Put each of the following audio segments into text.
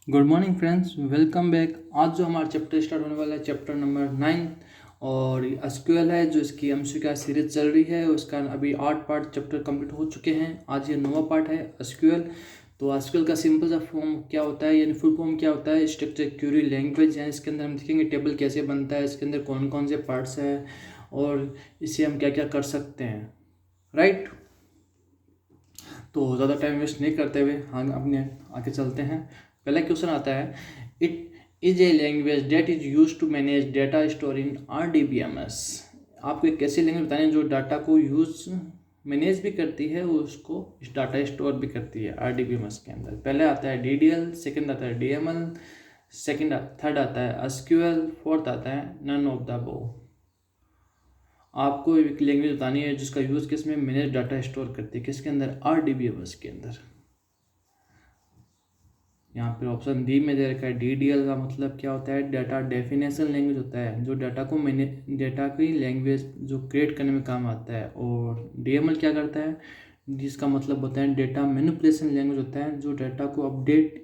Good morning friends, welcome back. आज जो हमारा चैप्टर स्टार्ट होने वाला है चैप्टर नंबर 9 और एसक्यूएल है, जो इसकी एमसीक्यू का सीरीज चल रही है। उसका अभी 8 पार्ट चैप्टर कंप्लीट हो चुके हैं। आज ये 9वां पार्ट है एसक्यूएल। तो एसक्यूएल का सिंपल सा फॉर्म क्या होता है, यानी फुल फॉर्म क्या होता है, स्ट्रक्चर क्यूरी लैंग्वेज। यानी इसके अंदर हम देखेंगे टेबल कैसे बनता है, इसके अंदर कौन कौन से पार्ट्स हैं और इससे हम क्या क्या कर सकते हैं, राइट। तो ज़्यादा टाइम वेस्ट नहीं करते हुए हम अपने आगे चलते हैं। पहला क्वेश्चन आता है, it is a language that is use to manage data store in RDBMS। आपको एक ऐसी लैंग्वेज बतानी है जो डाटा को यूज मैनेज भी करती है और उसको डाटा स्टोर भी करती है RDBMS के अंदर। पहले आता है DDL, सेकंड आता है DML, थर्ड आता है SQL, फोर्थ आता है नन ऑफ द अबव। आपको एक लैंग्वेज बतानी है जिसका यूज़ किस में मैनेज डाटा स्टोर करती है, किसके अंदर, RDBMS के अंदर। यहाँ पे ऑप्शन डी में दे रखा है DDL का मतलब क्या होता है, डाटा डेफिनेशन लैंग्वेज होता है, जो डाटा को डाटा की लैंग्वेज जो क्रिएट करने में काम आता है। और DML क्या करता है, जिसका मतलब होता है डेटा मैनिपुलेशन लैंग्वेज होता है, जो डाटा को अपडेट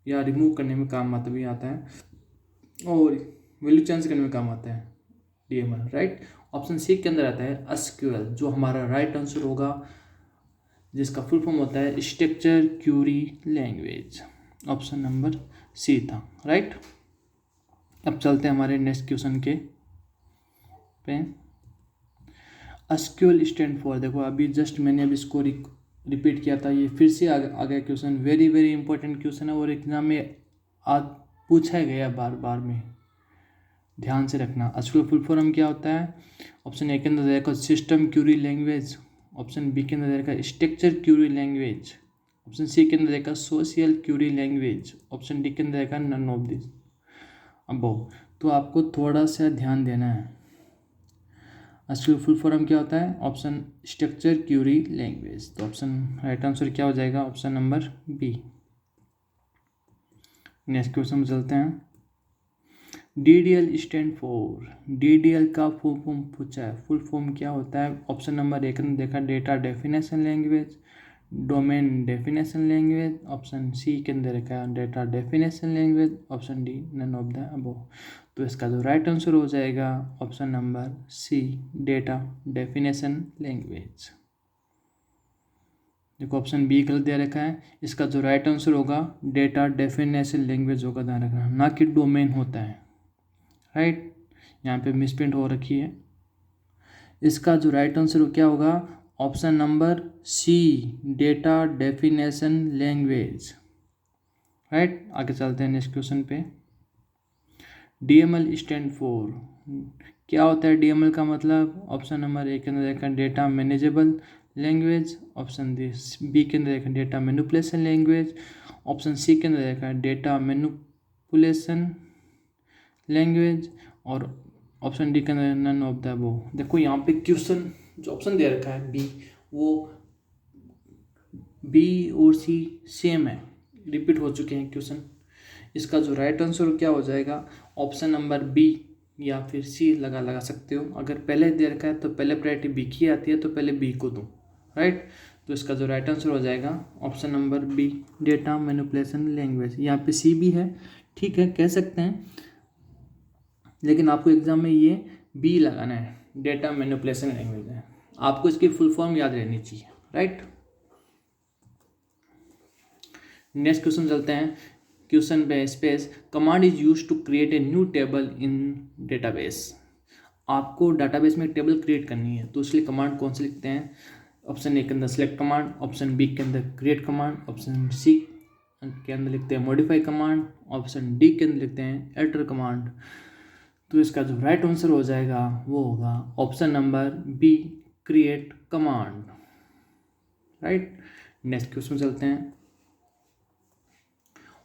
या रिमूव करने में काम आता भी आता है और वैल्यू चेंज करने में काम आता है DML, राइट। ऑप्शन सी के अंदर आता है SQL, जो हमारा राइट आंसर होगा, जिसका फुल फॉर्म होता है structure query language. Option number C था, राइट। अब चलते हैं हमारे नेक्स्ट क्वेश्चन के पे। SQL स्टैंड फॉर, देखो अभी जस्ट मैंने अभी इसको रिपीट किया था, ये फिर से आ गया question. Very very important question है और एग्जाम में आज पूछा गया बार बार में, ध्यान से रखना। SQL फुल फॉर्म क्या होता है। ऑप्शन ए के अंदर देखो system query language, option B के अंदर देखा structure query language, option C के अंदर देखा social query language, option D के अंदर देखा नन ऑफ दिस अबव। तो आपको थोड़ा सा ध्यान देना है। SQL फुल फॉर्म क्या होता है, ऑप्शन स्ट्रक्चर क्यूरी लैंग्वेज। तो ऑप्शन राइट आंसर क्या हो जाएगा, option number B. Next question में चलते हैं। DDL स्टैंड फॉर, DDL का फुल फॉर्म पूछा है, फुल फॉर्म क्या होता है। ऑप्शन नंबर एक ने देखा data definition language, domain definition language, option C के अंदर देखा data definition language, option D none of the above. तो इसका जो राइट आंसर हो जाएगा option number C, data definition language. देखो ऑप्शन बी गलत दे रखा है, इसका जो राइट आंसर होगा डेटा डेफिनेशन लैंग्वेज होगा, ध्यान रखना, ना कि डोमेन होता है, राइट। यहाँ पे मिसप्रिंट हो रखी है। इसका जो राइट आंसर क्या होगा, option number C, data definition language, right. आगे चलते हैं नेक्स्ट क्वेश्चन पे। DML स्टैंड फॉर, क्या होता है DML का मतलब। ऑप्शन नंबर ए के अंदर देखा data manageable language, option B के अंदर देखा data manipulation language, option C के अंदर देखा डेटा मैनिपुलेशन लैंग्वेज, और ऑप्शन डी के अंदर नन ऑफ द अबव। देखो यहाँ पे क्वेश्चन जो ऑप्शन दे रखा है बी, वो बी और सी सेम है, रिपीट हो चुके हैं क्वेश्चन। इसका जो राइट आंसर क्या हो जाएगा, ऑप्शन नंबर बी या फिर सी लगा सकते हो। अगर पहले दे रखा है तो पहले प्रायोरिटी बी की आती है, तो पहले बी को दो, राइट। तो इसका जो राइट आंसर हो जाएगा option number B, data manipulation language. यहाँ पे सी भी है, ठीक है, कह सकते हैं, लेकिन आपको एग्जाम में ये बी लगाना है, डेटा मैनिपुलेशन लैंग्वेज है। आपको इसकी फुल फॉर्म याद रहनी चाहिए, राइट। नेक्स्ट क्वेश्चन चलते हैं। क्वेश्चन पे space, command is use to create a new table in database. आपको डाटाबेस में एक टेबल क्रिएट करनी है, तो इसलिए कमांड कौन से लिखते हैं। ऑप्शन ए के अंदर सेलेक्ट कमांड, ऑप्शन बी के अंदर क्रिएट कमांड, ऑप्शन सी के अंदर लिखते हैं मॉडिफाई कमांड, ऑप्शन डी के अंदर लिखते हैं एल्टर कमांड। तो इसका जो राइट आंसर हो जाएगा वो होगा option number B, create command, right. Next question चलते हैं।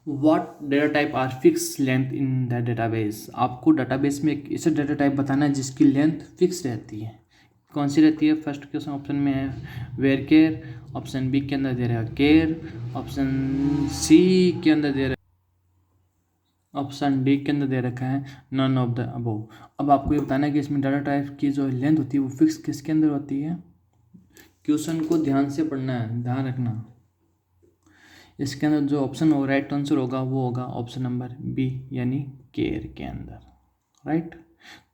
What data type are fix length in the database. आपको डाटाबेस में एक ऐसा डेटा टाइप बताना है जिसकी लेंथ फिक्स रहती है। कौन सी रहती है, फर्स्ट क्वेश्चन ऑप्शन में है वेयर केयर, ऑप्शन बी के अंदर दे रहा है केयर, ऑप्शन सी के अंदर दे रहा है, ऑप्शन डी के अंदर दे रखा है नन ऑफ द अबव। अब आपको ये बताना है कि इसमें डाटा टाइप की जो लेंथ होती है वो फिक्स किसके अंदर होती है। क्वेश्चन को ध्यान से पढ़ना है, ध्यान रखना। इसके अंदर जो ऑप्शन हो राइट आंसर होगा वो होगा ऑप्शन नंबर बी यानी केयर के अंदर, राइट।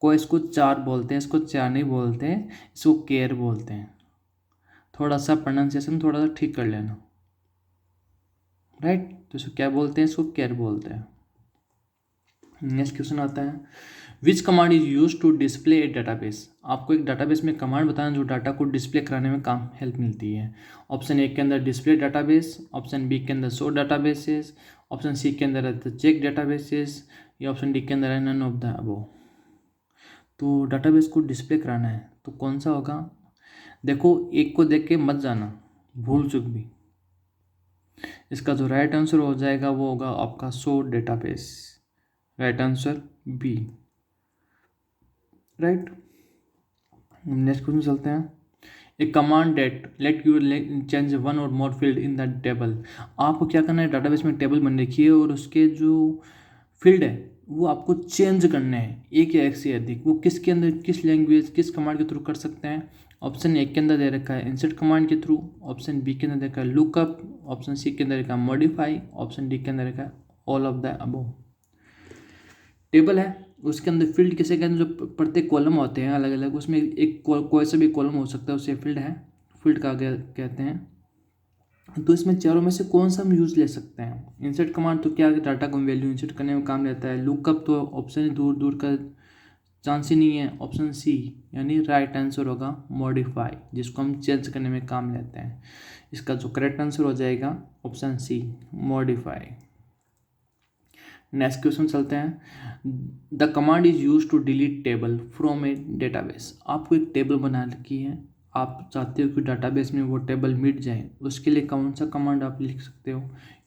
कोई इसको चार बोलते हैं, इसको चार नहीं बोलते हैं, इसको केयर बोलते हैं। थोड़ा सा प्रोनाउंसिएशन थोड़ा सा ठीक कर लेना, राइट। तो इसको क्या बोलते हैं, इसको केयर बोलते हैं। नेक्स्ट क्वेश्चन आता है, which command is use to display a database. आपको एक डाटाबेस में कमांड बताना जो डाटा को डिस्प्ले कराने में काम हेल्प मिलती है। ऑप्शन ए के अंदर डिस्प्ले डाटाबेस, ऑप्शन बी के अंदर शो डाटाबेसेस, ऑप्शन सी के अंदर है चेक डाटाबेसेस, या ऑप्शन डी के अंदर है नन ऑफ द अबव। तो डाटाबेस को डिस्प्ले कराना है तो कौन सा होगा। देखो एक को देख के मत जाना, भूल चुक भी। इसका जो राइट आंसर हो जाएगा वो होगा आपका show database, right answer B, right. Next question चलते हैं, a command that let you change one or more field in the table. आपको क्या करना है, डाटाबेस में टेबल बन रखी है और उसके जो फील्ड है वो आपको चेंज करने हैं, एक या एक से अधिक। वो किसके अंदर, किस लैंग्वेज, किस कमांड के थ्रू कर सकते हैं। ऑप्शन ए के अंदर दे रखा है इंसर्ट कमांड के थ्रू, ऑप्शन बी के अंदर दे रखा है लुकअप, ऑप्शन सी के अंदर रखा है मॉडिफाई, ऑप्शन डी के अंदर रखा है all of the above. Table है, उसके अंदर फील्ड किसे कहते हैं, जो प्रत्येक कॉलम होते हैं अलग अलग, उसमें एक कोई सा भी कॉलम हो सकता है, उसे फील्ड है, फील्ड का कहते हैं। तो इसमें चारों में से कौन सा हम यूज़ ले सकते हैं। इंसर्ट कमांड तो क्या डाटा को वैल्यू इंसर्ट करने में काम लेता है। लुकअप तो ऑप्शन दूर दूर का चांस ही नहीं है। ऑप्शन सी यानी राइट आंसर होगा मॉडिफाई, जिसको हम चेंज करने में काम लेते हैं। इसका जो करेक्ट आंसर हो जाएगा option C modify. Next question चलते हैं, the command is use to delete table from a database. आपको एक टेबल बना रखी है, आप चाहते हो कि डाटाबेस में वो टेबल मिट जाए, उसके लिए कौन सा कमांड आप लिख सकते हो,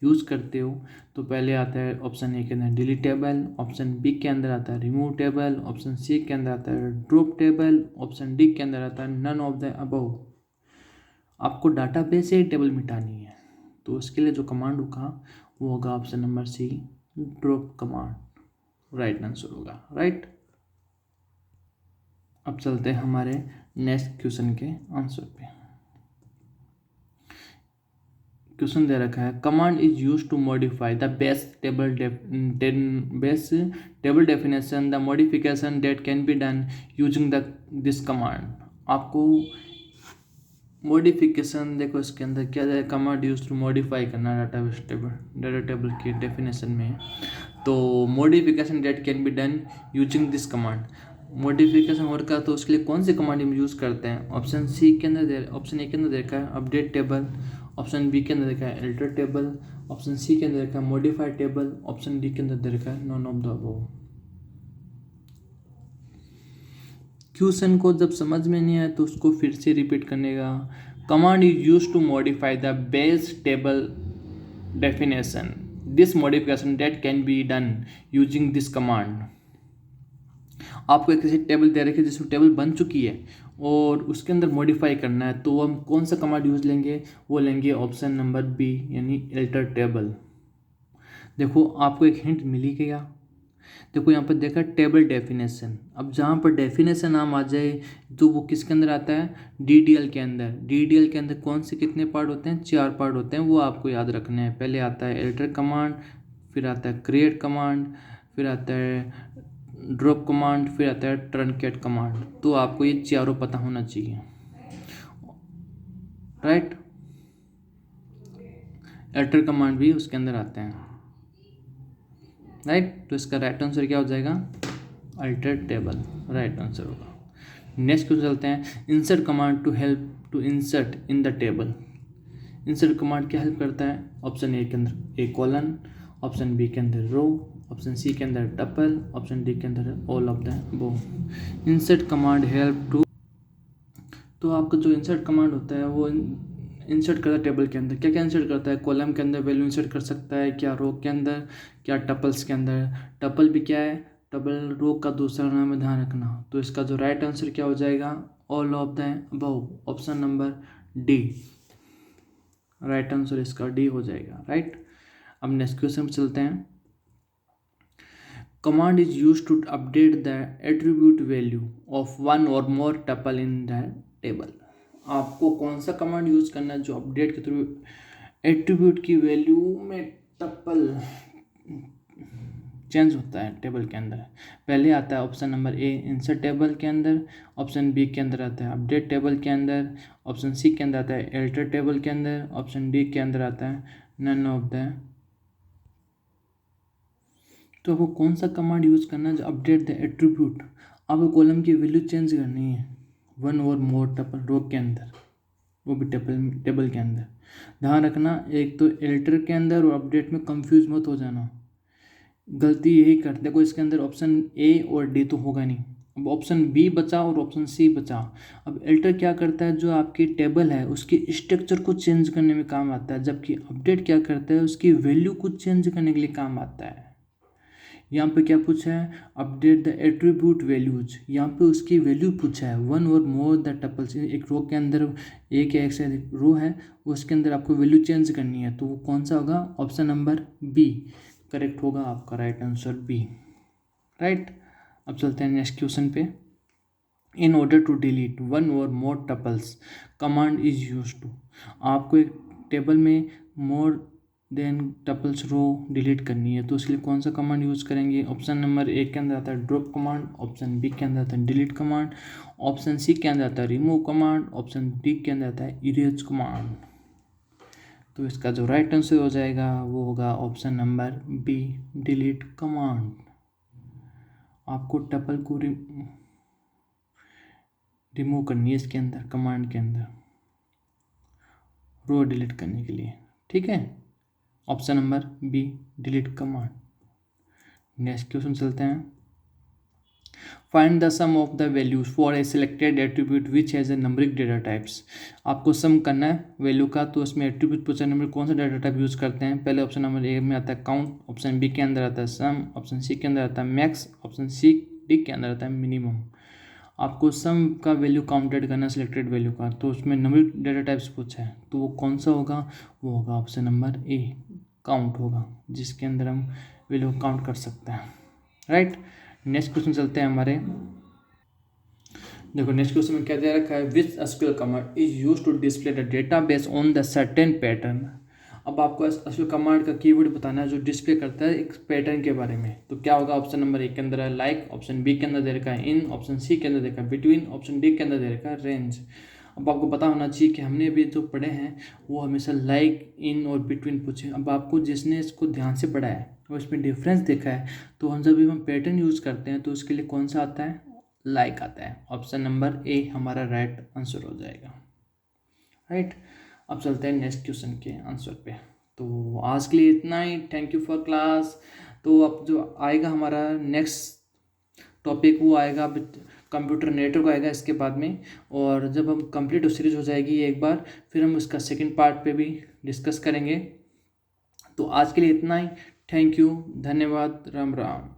यूज़ करते हो। तो पहले आता है ऑप्शन ए के अंदर डिलीट टेबल, ऑप्शन बी के अंदर आता है रिमूव टेबल, ऑप्शन सी के अंदर आता है ड्रॉप टेबल, ऑप्शन डी के अंदर आता है नन ऑफ द अबव। आपको डाटाबेस से ही टेबल मिटानी है, तो उसके लिए जो कमांड होगा वो होगा option number C drop command, right answer होगा, राइट। अब चलते हैं हमारे नेक्स्ट क्वेश्चन के आंसर पे। क्वेश्चन दे रखा है, command is use to modify the base table definition the modification that can be done using this command. आपको मॉडिफिकेशन, देखो इसके अंदर क्या है, कमांड यूज टू मॉडिफाई करना डाटा टेबल की डेफिनेशन में। तो modification that can be done using this command. Modification और का तो उसके लिए कौन सी कमांड हम यूज़ करते हैं। ऑप्शन सी के अंदर ऑप्शन ए के अंदर देखा है अपडेट टेबल, ऑप्शन बी के अंदर देखा है अल्टर टेबल, ऑप्शन सी के अंदर देखा है मॉडिफाई टेबल, ऑप्शन डी के अंदर देखा है none of the above. Question को जब समझ में नहीं आया तो उसको फिर से रिपीट करने का। Command is use to modify the base table definition, this modification that can be done using this command. आपको एक ऐसी टेबल दे रखी है जिसमें टेबल बन चुकी है और उसके अंदर मॉडिफाई करना है, तो हम कौन सा कमांड यूज लेंगे, वो लेंगे ऑप्शन नंबर बी यानी अल्टर टेबल। देखो आपको एक हिंट मिल ही गया। देखो यहाँ पर देखा टेबल डेफिनेशन, अब जहाँ पर डेफिनेशन नाम आ जाए तो वो किसके अंदर आता है, डीडीएल के अंदर। डीडीएल के अंदर कौन से कितने पार्ट होते हैं, 4 पार्ट होते हैं, वो आपको याद रखने हैं। पहले आता है अल्टर कमांड, फिर आता है क्रिएट कमांड, फिर आता है ड्रॉप कमांड, फिर आता है ट्रंकेट कमांड। तो आपको ये चारों पता होना चाहिए, राइट। अल्टर कमांड भी उसके अंदर आते हैं, राइट। तो इसका राइट आंसर क्या हो जाएगा, अल्टर टेबल, राइट आंसर होगा। नेक्स्ट क्वेश्चन चलते हैं, insert command to help to insert in the table. Insert command क्या हेल्प करता है। ऑप्शन ए के अंदर ए कॉलन, ऑप्शन बी के अंदर रो, ऑप्शन सी के अंदर टपल, ऑप्शन डी के अंदर all of the above. Insert command help to, तो आपका जो इंसर्ट कमांड होता है वो इंसर्ट करता है टेबल के अंदर। क्या क्या इंसर्ट करता है, कॉलम के अंदर वैल्यू इंसर्ट कर सकता है, क्या रो के अंदर, क्या टपल्स के अंदर। टपल भी क्या है, टपल रो का दूसरा नाम है, ध्यान रखना। तो इसका जो राइट आंसर क्या हो जाएगा, all of the above, option number D, right answer इसका डी हो जाएगा, राइट। अब नेक्स्ट क्वेश्चन पे चलते हैं, command is use to update the attribute value of one or more tuple in the table. आपको कौन सा कमांड यूज करना है जो अपडेट के थ्रू एट्रीब्यूट की वैल्यू में टपल चेंज होता है टेबल के अंदर। पहले आता है ऑप्शन नंबर ए इंसर्ट टेबल के अंदर, ऑप्शन बी के अंदर आता है अपडेट टेबल के अंदर, ऑप्शन सी के अंदर आता है एल्टर टेबल के अंदर, ऑप्शन डी के अंदर आता है नन ऑफ द। तो आपको कौन सा कमांड यूज़ करना है जो अपडेट द एट्रीब्यूट, आपको कॉलम की वैल्यू चेंज करनी है वन और मोर टपल रो के अंदर, वो भी टेबल के अंदर। ध्यान रखना एक तो एल्टर के अंदर और अपडेट में कंफ्यूज मत हो जाना, गलती यही करते। देखो इसके अंदर ऑप्शन ए और डी तो होगा नहीं, अब ऑप्शन बी बचा और ऑप्शन सी बचा। अब एल्टर क्या करता है, जो आपकी टेबल है उसके स्ट्रक्चर को चेंज करने में काम आता है, जबकि अपडेट क्या करता है, उसकी वैल्यू को चेंज करने के लिए काम आता है। यहाँ पे क्या पूछा है, अपडेट द एट्रीब्यूट वैल्यूज, यहाँ पे उसकी वैल्यू पूछा है one or more the tuples. एक रो के अंदर एक या एक से अधिक रो है, उसके अंदर आपको वैल्यू चेंज करनी है, तो वो कौन सा होगा, ऑप्शन नंबर बी करेक्ट होगा आपका, राइट आंसर बी, राइट। अब चलते हैं नेक्स्ट क्वेश्चन पे। In order to delete one or more tuples command is use to, आपको एक टेबल में more than tuples row delete करनी है, तो उसके लिए कौन सा कमांड यूज़ करेंगे। ऑप्शन नंबर ए के अंदर आता है ड्रॉप कमांड, ऑप्शन बी के अंदर आता है डिलीट कमांड, ऑप्शन सी के अंदर आता है रिमूव कमांड, ऑप्शन डी के अंदर आता है इरेज कमांड। तो इसका जो राइट आंसर हो जाएगा वो होगा option number B delete command. आपको टपल को रिमूव करनी है इसके अंदर, कमांड के अंदर रो डिलीट करने के लिए, ठीक है। Option number B delete command. Next question चलते हैं। Find the sum of the values for a selected attribute which has a numeric data types, आपको सम करना है वैल्यू का, तो उसमें एट्रीब्यूट पूछा नंबर कौन सा डेटा टाइप यूज़ करते हैं। पहले ऑप्शन नंबर ए में आता है काउंट, ऑप्शन बी के अंदर आता है सम, ऑप्शन सी के अंदर आता है मैक्स, ऑप्शन सी डी के अंदर आता है मिनिमम। आपको सम का वैल्यू काउंटेड करना है सिलेक्टेड वैल्यू का, तो उसमें नंबरिक डेटा टाइप्स पूछा है, तो वो कौन सा होगा, वो होगा ऑप्शन नंबर ए काउंट होगा, जिसके अंदर हम वैल्यू काउंट कर सकते हैं, राइट। नेक्स्ट क्वेश्चन चलते हैं हमारे। देखो नेक्स्ट क्वेश्चन में क्या दे रखा है, which SQL command is use to display the database on the certain pattern. अब आपको एसक्यूएल कमांड का कीवर्ड बताना है जो डिस्प्ले करता है एक पैटर्न के बारे में, तो क्या होगा, ऑप्शन नंबर ए के अंदर है लाइक, ऑप्शन बी के अंदर दे रखा है इन, ऑप्शन सी के अंदर देखा है बिटवीन, ऑप्शन डी के अंदर दे रखा है रेंज। अब आपको पता होना चाहिए कि हमने अभी जो पढ़े हैं वो हमेशा लाइक, इन और बिटवीन पूछे। अब आपको जिसने इसको ध्यान से पढ़ा है और इसमें डिफरेंस देखा है, तो हम जब भी हम पैटर्न यूज़ करते हैं तो उसके लिए कौन सा आता है, लाइक आता है। ऑप्शन नंबर ए हमारा राइट आंसर हो जाएगा, राइट। अब चलते हैं नेक्स्ट क्वेश्चन के आंसर पे। तो आज के लिए इतना ही, थैंक यू फॉर क्लास। तो अब जो आएगा हमारा नेक्स्ट टॉपिक वो आएगा कंप्यूटर नेटवर्क आएगा इसके बाद में, और जब हम कंप्लीट सीरीज हो जाएगी एक बार, फिर हम उसका सेकंड पार्ट पे भी डिस्कस करेंगे। तो आज के लिए इतना ही, थैंक यू, धन्यवाद, राम राम।